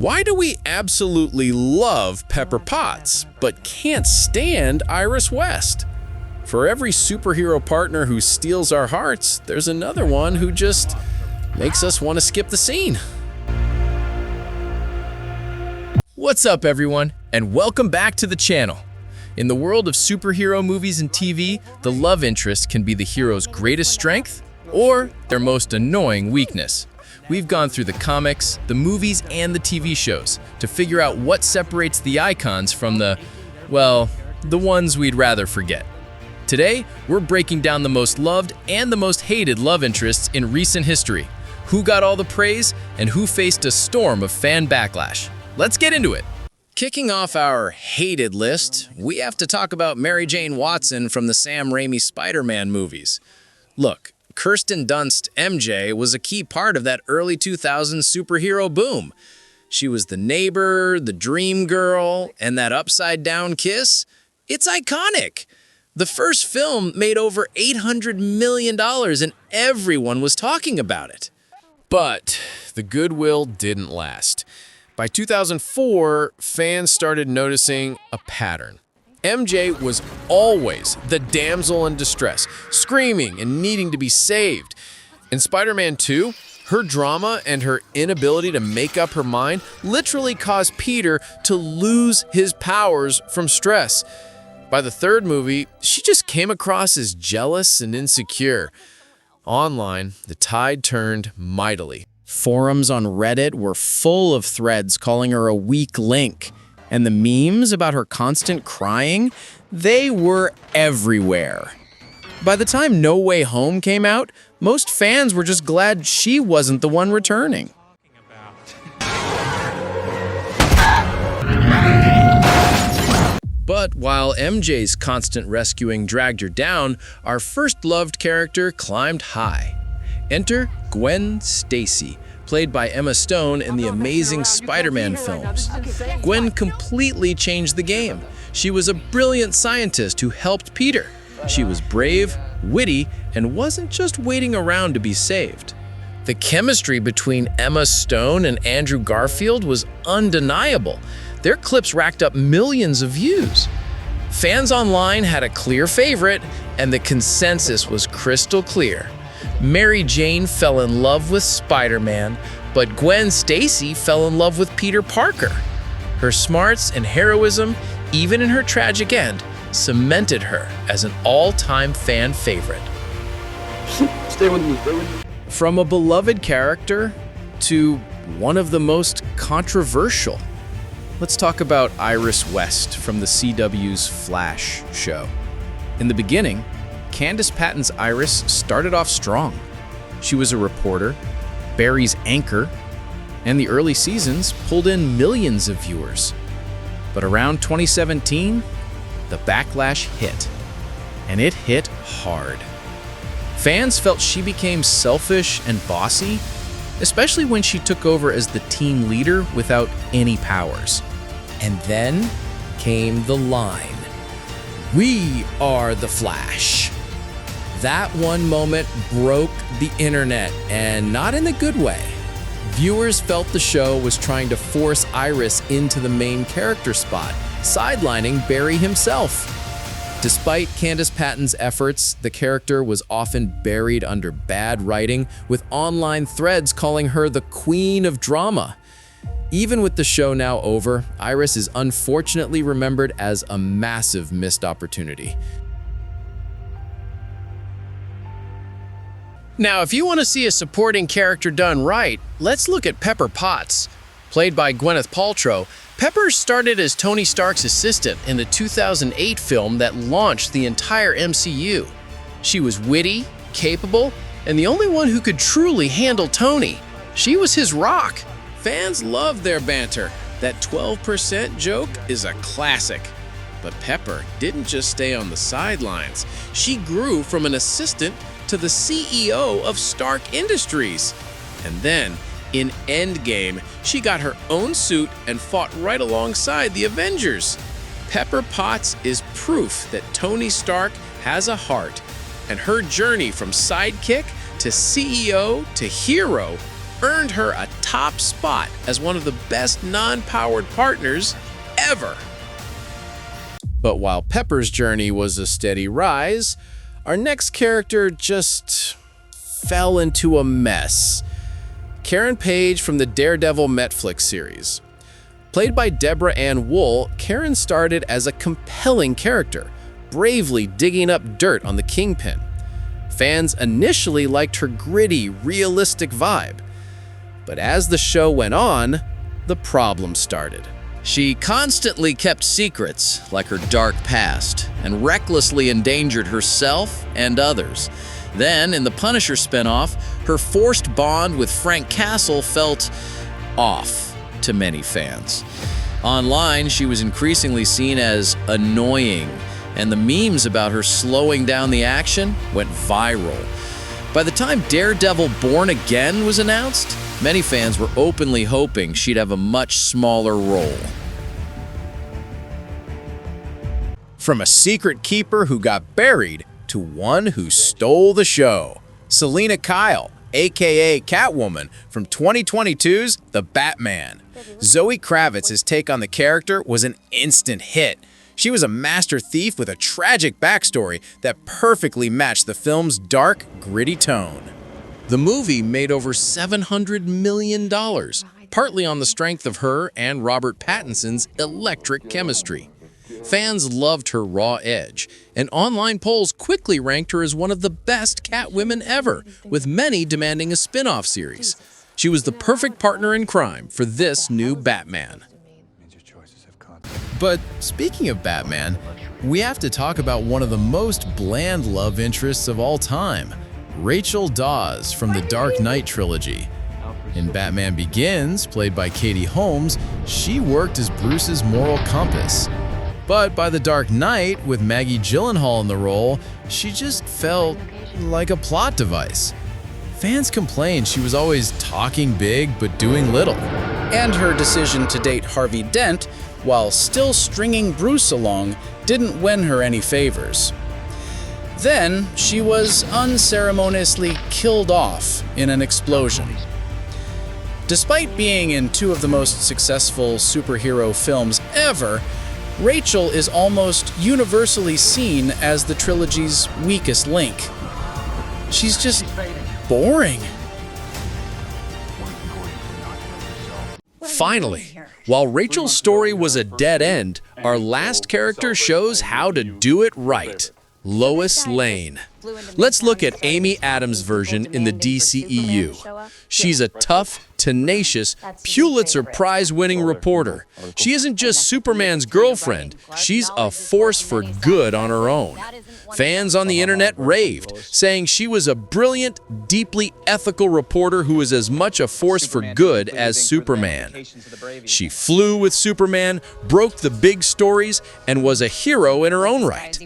Why do we absolutely love Pepper Potts, but can't stand Iris West? For every superhero partner who steals our hearts, there's another one who just makes us want to skip the scene. What's up, everyone, and welcome back to the channel. In the world of superhero movies and TV, the love interest can be the hero's greatest strength or their most annoying weakness. We've gone through the comics, the movies, and the TV shows to figure out what separates the icons from the ones we'd rather forget. Today, we're breaking down the most loved and the most hated love interests in recent history. Who got all the praise and who faced a storm of fan backlash. Let's get into it. Kicking off our hated list, we have to talk about Mary Jane Watson from the Sam Raimi Spider-Man movies. Look, Kirsten Dunst, MJ, was a key part of that early 2000s superhero boom. She was the neighbor, the dream girl, and that upside-down kiss. It's iconic. The first film made over $800 million and everyone was talking about it. But the goodwill didn't last. By 2004, fans started noticing a pattern. MJ was always the damsel in distress, screaming and needing to be saved. In Spider-Man 2, her drama and her inability to make up her mind literally caused Peter to lose his powers from stress. By the third movie, she just came across as jealous and insecure. Online, the tide turned mightily. Forums on Reddit were full of threads calling her a weak link. And the memes about her constant crying, they were everywhere. By the time No Way Home came out, most fans were just glad she wasn't the one returning. But while MJ's constant rescuing dragged her down, our first loved character climbed high. Enter Gwen Stacy, played by Emma Stone in the Amazing Spider-Man films. Gwen completely changed the game. She was a brilliant scientist who helped Peter. She was brave, witty, and wasn't just waiting around to be saved. The chemistry between Emma Stone and Andrew Garfield was undeniable. Their clips racked up millions of views. Fans online had a clear favorite, and the consensus was crystal clear. Mary Jane fell in love with Spider-Man, but Gwen Stacy fell in love with Peter Parker. Her smarts and heroism, even in her tragic end, cemented her as an all-time fan favorite. Stay with me. From a beloved character to one of the most controversial. Let's talk about Iris West from the CW's Flash show. In the beginning, Candace Patton's Iris started off strong. She was a reporter, Barry's anchor, and the early seasons pulled in millions of viewers. But around 2017, the backlash hit, and it hit hard. Fans felt she became selfish and bossy, especially when she took over as the team leader without any powers. And then came the line, "We are the Flash." That one moment broke the internet, and not in a good way. Viewers felt the show was trying to force Iris into the main character spot, sidelining Barry himself. Despite Candace Patton's efforts, the character was often buried under bad writing, with online threads calling her the Queen of Drama. Even with the show now over, Iris is unfortunately remembered as a massive missed opportunity. Now, if you want to see a supporting character done right, let's look at Pepper Potts. Played by Gwyneth Paltrow, Pepper started as Tony Stark's assistant in the 2008 film that launched the entire MCU. She was witty, capable, and the only one who could truly handle Tony. She was his rock. Fans loved their banter. That 12% joke is a classic. But Pepper didn't just stay on the sidelines. She grew from an assistant to the CEO of Stark Industries. And then, in Endgame, she got her own suit and fought right alongside the Avengers. Pepper Potts is proof that Tony Stark has a heart, and her journey from sidekick to CEO to hero earned her a top spot as one of the best non-powered partners ever. But while Pepper's journey was a steady rise, our next character just fell into a mess. Karen Page from the Daredevil Netflix series. Played by Deborah Ann Wool, Karen started as a compelling character, bravely digging up dirt on the Kingpin. Fans initially liked her gritty, realistic vibe. But as the show went on, the problem started. She constantly kept secrets, like her dark past, and recklessly endangered herself and others. Then, in the Punisher spinoff, her forced bond with Frank Castle felt off to many fans. Online, she was increasingly seen as annoying, and the memes about her slowing down the action went viral. By the time Daredevil Born Again was announced, many fans were openly hoping she'd have a much smaller role. From a secret keeper who got buried to one who stole the show, Selina Kyle, aka Catwoman, from 2022's The Batman. Zoe Kravitz's take on the character was an instant hit. She was a master thief with a tragic backstory that perfectly matched the film's dark, gritty tone. The movie made over $700 million, partly on the strength of her and Robert Pattinson's electric chemistry. Fans loved her raw edge, and online polls quickly ranked her as one of the best Catwomen ever, with many demanding a spin-off series. She was the perfect partner in crime for this new Batman. But speaking of Batman, we have to talk about one of the most bland love interests of all time, Rachel Dawes from the Dark Knight trilogy. In Batman Begins, played by Katie Holmes, she worked as Bruce's moral compass. But by The Dark Knight, with Maggie Gyllenhaal in the role, she just felt like a plot device. Fans complained she was always talking big but doing little. And her decision to date Harvey Dent, while still stringing Bruce along, didn't win her any favors. Then, she was unceremoniously killed off in an explosion. Despite being in two of the most successful superhero films ever, Rachel is almost universally seen as the trilogy's weakest link. She's just boring. Finally, while Rachel's story was a dead end, our last character shows how to do it right. Lois Lane. Let's look at Amy Adams' version in the DCEU. She's a tough, tenacious, Pulitzer Prize-winning reporter. She isn't just Superman's girlfriend, she's a force for good on her own. Fans on the internet raved, saying she was a brilliant, deeply ethical reporter who was as much a force for good as Superman. She flew with Superman, broke the big stories, and was a hero in her own right.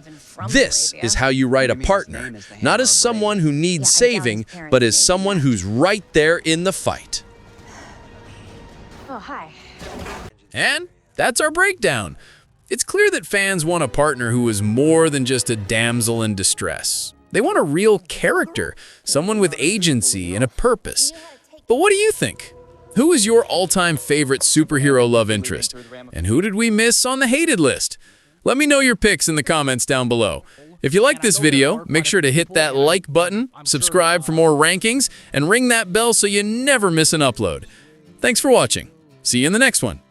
This is how you write a partner, not as someone who needs saving, but as someone who's right there in the fight. Oh, hi. And that's our breakdown. It's clear that fans want a partner who is more than just a damsel in distress. They want a real character, someone with agency and a purpose. But what do you think? Who is your all-time favorite superhero love interest? And who did we miss on the hated list? Let me know your picks in the comments down below. If you like this video, make sure to hit that like button, subscribe for more rankings, and ring that bell so you never miss an upload. Thanks for watching. See you in the next one.